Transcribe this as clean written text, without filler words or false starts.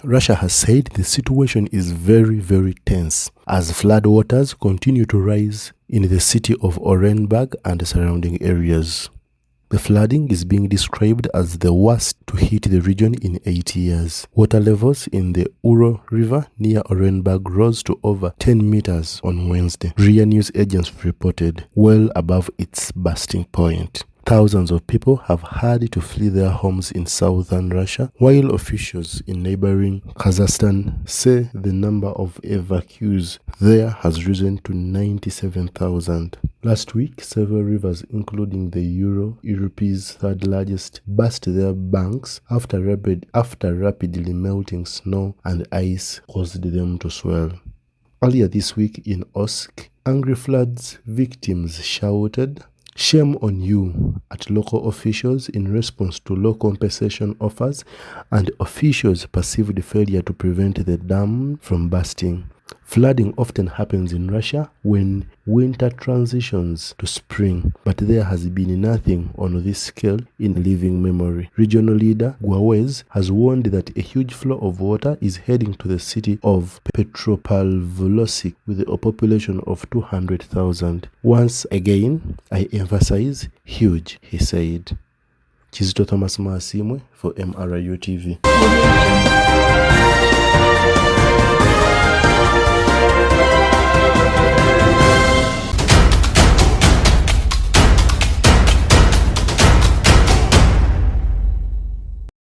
Russia has said the situation is very, very tense as floodwaters continue to rise in the city of Orenburg and surrounding areas. The flooding is being described as the worst to hit the region in 8 years. Water levels in the Ural River near Orenburg rose to over 10 meters on Wednesday, RIA news agents reported, well above its bursting point. Thousands of people have had to flee their homes in southern Russia, while officials in neighboring Kazakhstan say the number of evacuees there has risen to 97,000. Last week, several rivers, including the Ural, Europe's third largest, burst their banks after rapidly melting snow and ice caused them to swell. Earlier this week in Osk, angry floods victims shouted, "Shame on you," at local officials in response to low compensation offers, and officials perceived failure to prevent the dam from bursting. Flooding often happens in Russia when winter transitions to spring, but there has been nothing on this scale in living memory. Regional leader Guawez has warned that a huge flow of water is heading to the city of Petropavlovsk with a population of 200,000. Once again, I emphasize huge, he said. Kizito Thomas Maasimwe for MRU TV.